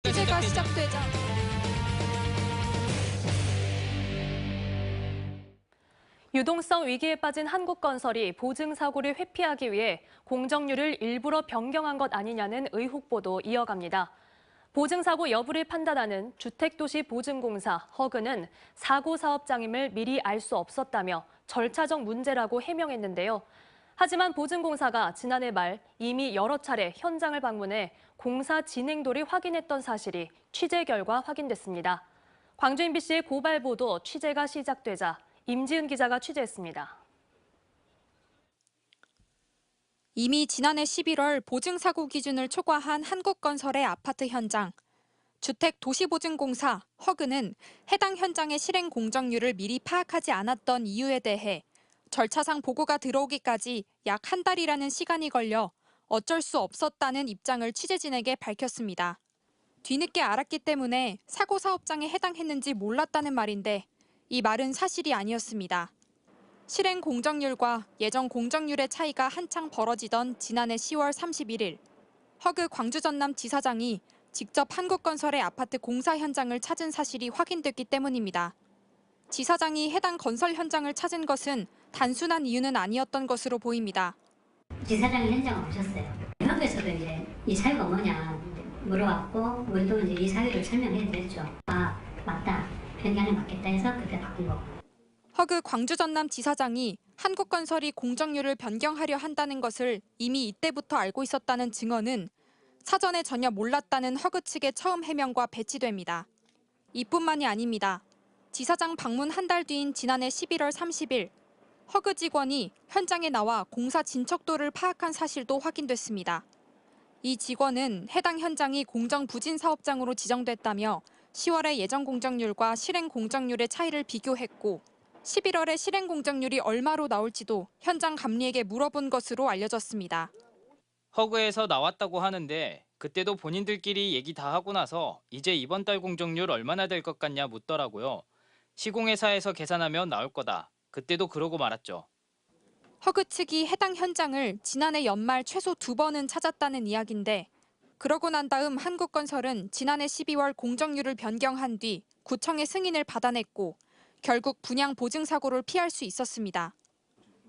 취재가 시작되자 유동성 위기에 빠진 한국건설이 보증사고를 회피하기 위해 공정률을 일부러 변경한 것 아니냐는 의혹 보도 이어갑니다. 보증사고 여부를 판단하는 주택도시보증공사 허그는 사고 사업장임을 미리 알 수 없었다며 절차적 문제라고 해명했는데요. 하지만 보증공사가 지난해 말 이미 여러 차례 현장을 방문해 공사 진행도를 확인했던 사실이 취재 결과 확인됐습니다. 광주 MBC의 고발 보도 취재가 시작되자 임지은 기자가 취재했습니다. 이미 지난해 11월 보증사고 기준을 초과한 한국건설의 아파트 현장. 주택도시보증공사 허그는 해당 현장의 실행 공정률을 미리 파악하지 않았던 이유에 대해 절차상 보고가 들어오기까지 약 한 달이라는 시간이 걸려 어쩔 수 없었다는 입장을 취재진에게 밝혔습니다. 뒤늦게 알았기 때문에 사고 사업장에 해당했는지 몰랐다는 말인데 이 말은 사실이 아니었습니다. 실행 공정률과 예정 공정률의 차이가 한창 벌어지던 지난해 10월 31일, 허그 광주 전남 지사장이 직접 한국건설의 아파트 공사 현장을 찾은 사실이 확인됐기 때문입니다. 지사장이 해당 건설 현장을 찾은 것은 단순한 이유는 아니었던 것으로 보입니다. 지사장이 현장을 보셨어요. 현업에서도 이제 이 사유가 뭐냐 물어봤고 우리도 이제 이 사유를 설명해 드렸죠. 아 맞다. 변경이 맞겠다 해서 그때 바꾼 거고. 허그 광주 전남 지사장이 한국건설이 공정률을 변경하려 한다는 것을 이미 이때부터 알고 있었다는 증언은 사전에 전혀 몰랐다는 허그 측의 처음 해명과 배치됩니다. 이뿐만이 아닙니다. 지사장 방문 한 달 뒤인 지난해 11월 30일, 허그 직원이 현장에 나와 공사 진척도를 파악한 사실도 확인됐습니다. 이 직원은 해당 현장이 공정부진 사업장으로 지정됐다며 10월의 예정 공정률과 실행 공정률의 차이를 비교했고 11월에 실행 공정률이 얼마로 나올지도 현장 감리에게 물어본 것으로 알려졌습니다. 허그에서 나왔다고 하는데 그때도 본인들끼리 얘기 다 하고 나서 이제 이번 달 공정률 얼마나 될 것 같냐 묻더라고요. 시공회사에서 계산하면 나올 거다. 그때도 그러고 말았죠. 허그 측이 해당 현장을 지난해 연말 최소 2번은 찾았다는 이야기인데 그러고 난 다음 한국건설은 지난해 12월 공정률을 변경한 뒤 구청의 승인을 받아냈고 결국 분양 보증 사고를 피할 수 있었습니다.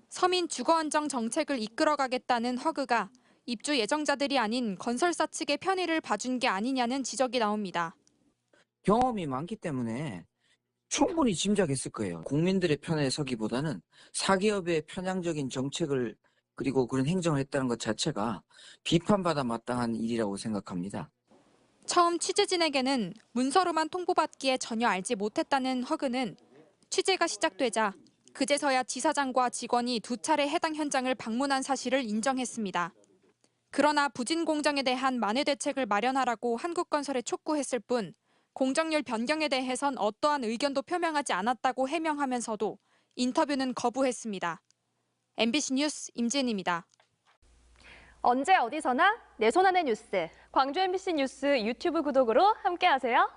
서민 주거 안정 정책을 이끌어가겠다는 허그가 입주 예정자들이 아닌 건설사 측의 편의를 봐준 게 아니냐는 지적이 나옵니다. 경험이 많기 때문에 충분히 짐작했을 거예요. 국민들의 편에 서기보다는 사기업의 편향적인 정책을 그리고 그런 행정을 했다는 것 자체가 비판받아 마땅한 일이라고 생각합니다. 처음 취재진에게는 문서로만 통보받기에 전혀 알지 못했다는 허그는 취재가 시작되자 그제서야 지사장과 직원이 2차례 해당 현장을 방문한 사실을 인정했습니다. 그러나 부진 공정에 대한 만회 대책을 마련하라고 한국건설에 촉구했을 뿐 공정률 변경에 대해선 어떠한 의견도 표명하지 않았다고 해명하면서도 인터뷰는 거부했습니다. MBC 뉴스 임지은입니다. 언제 어디서나 내 손 안의 뉴스. 광주 MBC 뉴스 유튜브 구독으로 함께하세요.